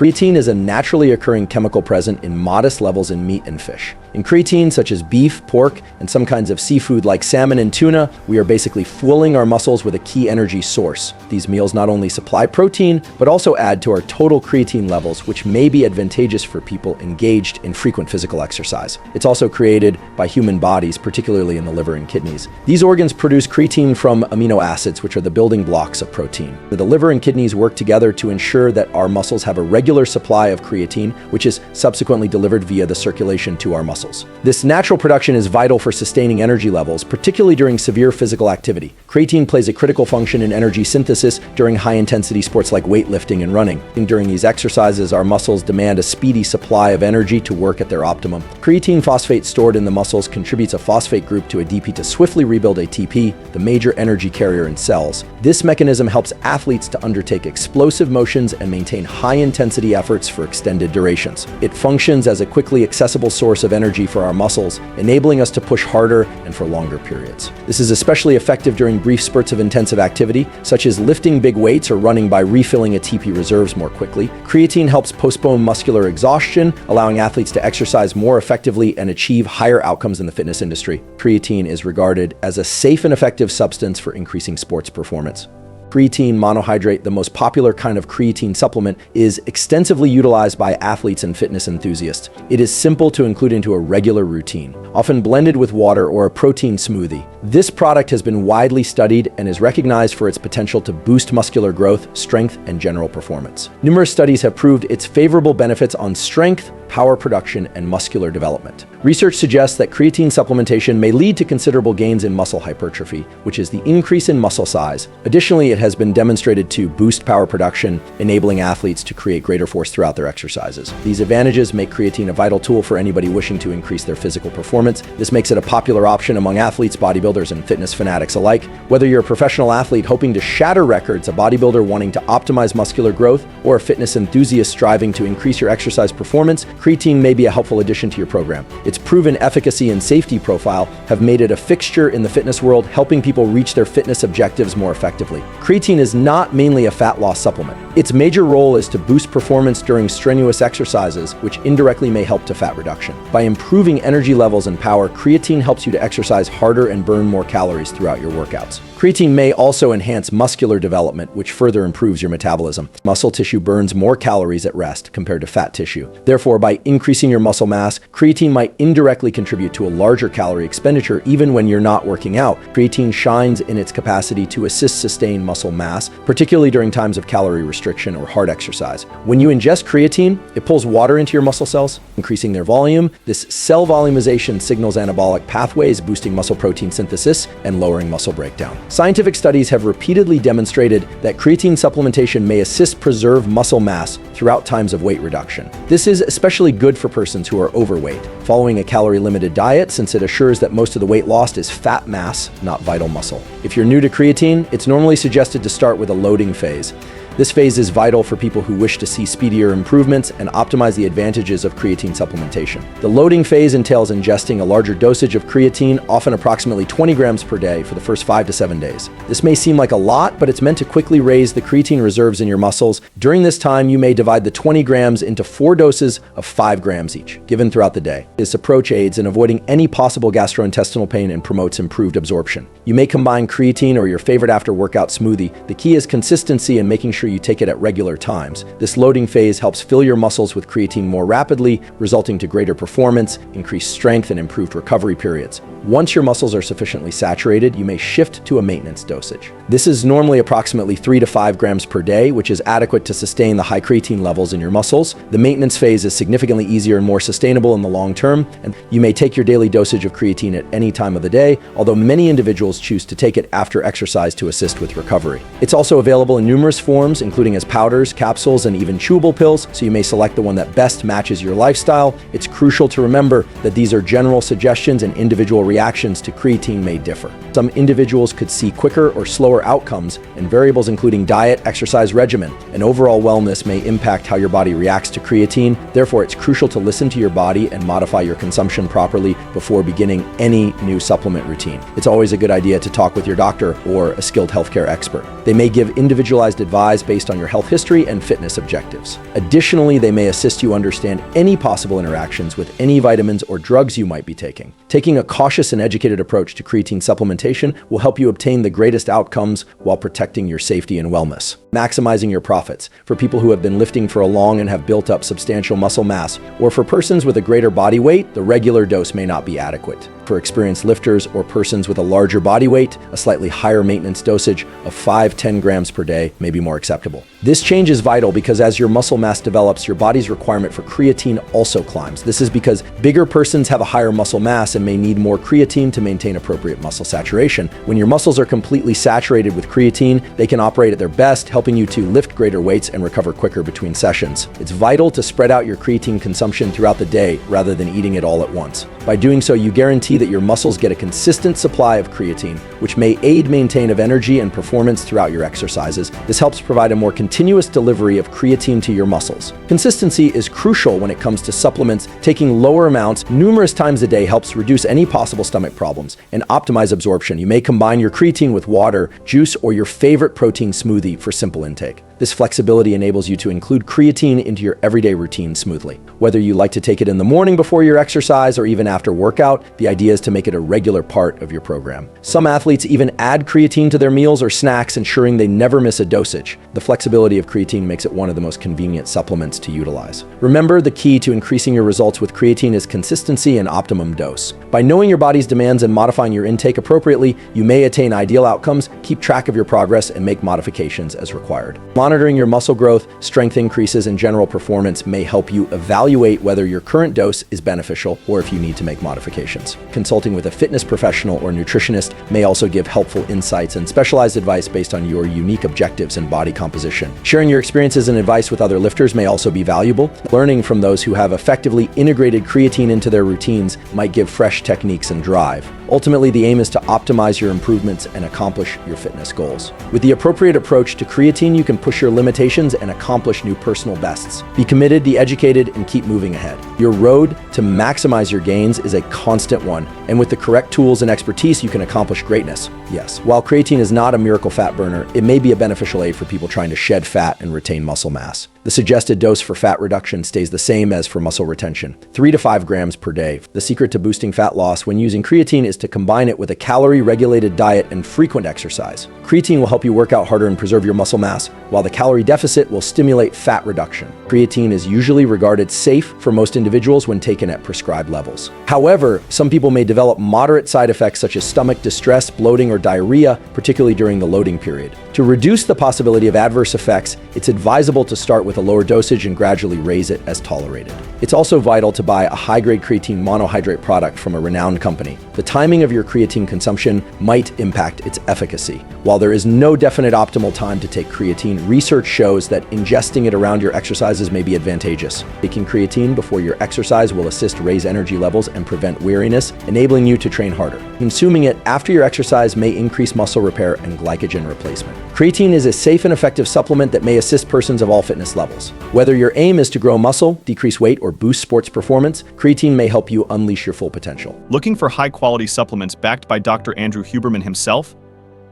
Creatine is a naturally occurring chemical present in modest levels in meat and fish. In creatine, such as beef, pork, and some kinds of seafood like salmon and tuna, we are basically fueling our muscles with a key energy source. These meals not only supply protein, but also add to our total creatine levels, which may be advantageous for people engaged in frequent physical exercise. It's also created by human bodies, particularly in the liver and kidneys. These organs produce creatine from amino acids, which are the building blocks of protein. The liver and kidneys work together to ensure that our muscles have a regular supply of creatine, which is subsequently delivered via the circulation to our muscles. This natural production is vital for sustaining energy levels, particularly during severe physical activity. Creatine plays a critical function in energy synthesis during high-intensity sports like weightlifting and running. During these exercises, our muscles demand a speedy supply of energy to work at their optimum. Creatine phosphate stored in the muscles contributes a phosphate group to ADP to swiftly rebuild ATP, the major energy carrier in cells. This mechanism helps athletes to undertake explosive motions and maintain high-intensity efforts for extended durations. It functions as a quickly accessible source of energy for our muscles, enabling us to push harder and for longer periods. This is especially effective during brief spurts of intensive activity, such as lifting big weights or running by refilling ATP reserves more quickly. Creatine helps postpone muscular exhaustion, allowing athletes to exercise more effectively and achieve higher outcomes in the fitness industry. Creatine is regarded as a safe and effective substance for increasing sports performance. Creatine monohydrate, the most popular kind of creatine supplement, is extensively utilized by athletes and fitness enthusiasts. It is simple to include into a regular routine, often blended with water or a protein smoothie. This product has been widely studied and is recognized for its potential to boost muscular growth, strength, and general performance. Numerous studies have proved its favorable benefits on strength, power production, and muscular development. Research suggests that creatine supplementation may lead to considerable gains in muscle hypertrophy, which is the increase in muscle size. Additionally, it has been demonstrated to boost power production, enabling athletes to create greater force throughout their exercises. These advantages make creatine a vital tool for anybody wishing to increase their physical performance. This makes it a popular option among athletes, bodybuilders, and fitness fanatics alike. Whether you're a professional athlete hoping to shatter records, a bodybuilder wanting to optimize muscular growth, or a fitness enthusiast striving to increase your exercise performance, creatine may be a helpful addition to your program. Its proven efficacy and safety profile have made it a fixture in the fitness world, helping people reach their fitness objectives more effectively. Creatine is not mainly a fat loss supplement. Its major role is to boost performance during strenuous exercises, which indirectly may help to fat reduction. By improving energy levels and power, creatine helps you to exercise harder and burn more calories throughout your workouts. Creatine may also enhance muscular development, which further improves your metabolism. Muscle tissue burns more calories at rest compared to fat tissue. Therefore, by increasing your muscle mass, creatine might indirectly contribute to a larger calorie expenditure even when you're not working out. Creatine shines in its capacity to assist sustain muscle mass, particularly during times of calorie restriction or hard exercise. When you ingest creatine, it pulls water into your muscle cells, increasing their volume. This cell volumization signals anabolic pathways, boosting muscle protein synthesis and lowering muscle breakdown. Scientific studies have repeatedly demonstrated that creatine supplementation may assist preserve muscle mass throughout times of weight reduction. This is especially good for persons who are overweight, following a calorie-limited diet, since it assures that most of the weight lost is fat mass, not vital muscle. If you're new to creatine, it's normally suggested to start with a loading phase. This phase is vital for people who wish to see speedier improvements and optimize the advantages of creatine supplementation. The loading phase entails ingesting a larger dosage of creatine, often approximately 20 grams per day for the first 5 to 7 days. This may seem like a lot, but it's meant to quickly raise the creatine reserves in your muscles. During this time, you may divide the 20 grams into 4 doses of 5 grams each, given throughout the day. This approach aids in avoiding any possible gastrointestinal pain and promotes improved absorption. You may combine creatine or your favorite after-workout smoothie. The key is consistency and making sure you take it at regular times. This loading phase helps fill your muscles with creatine more rapidly, resulting to greater performance, increased strength, and improved recovery periods. Once your muscles are sufficiently saturated, you may shift to a maintenance dosage. This is normally approximately 3 to 5 grams per day, which is adequate to sustain the high creatine levels in your muscles. The maintenance phase is significantly easier and more sustainable in the long term, and you may take your daily dosage of creatine at any time of the day, although many individuals choose to take it after exercise to assist with recovery. It's also available in numerous forms, including as powders, capsules, and even chewable pills, so you may select the one that best matches your lifestyle. It's crucial to remember that these are general suggestions and individual reactions to creatine may differ. Some individuals could see quicker or slower outcomes, and variables including diet, exercise regimen, and overall wellness may impact how your body reacts to creatine. Therefore, it's crucial to listen to your body and modify your consumption properly before beginning any new supplement routine. It's always a good idea to talk with your doctor or a skilled healthcare expert. They may give individualized advice customized based on your health history and fitness objectives. Additionally, they may assist you understand any possible interactions with any vitamins or drugs you might be taking. Taking a cautious and educated approach to creatine supplementation will help you obtain the greatest outcomes while protecting your safety and wellness. Maximizing your profits. For people who have been lifting for a long and have built up substantial muscle mass, or for persons with a greater body weight, the regular dose may not be adequate. For experienced lifters or persons with a larger body weight, a slightly higher maintenance dosage of 5-10 grams per day may be more acceptable. This change is vital because as your muscle mass develops, your body's requirement for creatine also climbs. This is because bigger persons have a higher muscle mass and may need more creatine to maintain appropriate muscle saturation. When your muscles are completely saturated with creatine, they can operate at their best, helping you to lift greater weights and recover quicker between sessions. It's vital to spread out your creatine consumption throughout the day rather than eating it all at once. By doing so, you guarantee that your muscles get a consistent supply of creatine, which may aid maintain of energy and performance throughout your exercises. This helps provide a more continuous delivery of creatine to your muscles. Consistency is crucial when it comes to supplements. Taking lower amounts numerous times a day helps reduce any possible stomach problems and optimize absorption. You may combine your creatine with water, juice, or your favorite protein smoothie for simple intake. This flexibility enables you to include creatine into your everyday routine smoothly. Whether you like to take it in the morning before your exercise or even after workout, the idea is to make it a regular part of your program. Some athletes even add creatine to their meals or snacks, ensuring they never miss a dosage. The flexibility of creatine makes it one of the most convenient supplements to utilize. Remember, the key to increasing your results with creatine is consistency and optimum dose. By knowing your body's demands and modifying your intake appropriately, you may attain ideal outcomes, keep track of your progress, and make modifications as required. Monitoring your muscle growth, strength increases, and general performance may help you evaluate whether your current dose is beneficial or if you need to make modifications. Consulting with a fitness professional or nutritionist may also give helpful insights and specialized advice based on your unique objectives and body composition. Sharing your experiences and advice with other lifters may also be valuable. Learning from those who have effectively integrated creatine into their routines might give fresh techniques and drive. Ultimately, the aim is to optimize your improvements and accomplish your fitness goals. With the appropriate approach to creatine, you can push your limitations and accomplish new personal bests. Be committed, be educated, and keep moving ahead. Your road to maximize your gains is a constant one, and with the correct tools and expertise, you can accomplish greatness. Yes, while creatine is not a miracle fat burner, it may be a beneficial aid for people trying to shed fat and retain muscle mass. The suggested dose for fat reduction stays the same as for muscle retention, 3 to 5 grams per day. The secret to boosting fat loss when using creatine is to combine it with a calorie-regulated diet and frequent exercise. Creatine will help you work out harder and preserve your muscle mass, while the calorie deficit will stimulate fat reduction. Creatine is usually regarded safe for most individuals when taken at prescribed levels. However, some people may develop moderate side effects such as stomach distress, bloating, or diarrhea, particularly during the loading period. To reduce the possibility of adverse effects, it's advisable to start with a lower dosage and gradually raise it as tolerated. It's also vital to buy a high-grade creatine monohydrate product from a renowned company. The timing of your creatine consumption might impact its efficacy. While there is no definite optimal time to take creatine, research shows that ingesting it around your exercises may be advantageous. Taking creatine before your exercise will assist raise energy levels and prevent weariness, enabling you to train harder. Consuming it after your exercise may increase muscle repair and glycogen replacement. Creatine is a safe and effective supplement that may assist persons of all fitness levels. Whether your aim is to grow muscle, decrease weight, or boost sports performance, creatine may help you unleash your full potential. Looking for high-quality supplements backed by Dr. Andrew Huberman himself?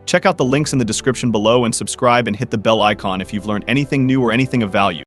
Check out the links in the description below and subscribe and hit the bell icon if you've learned anything new or anything of value.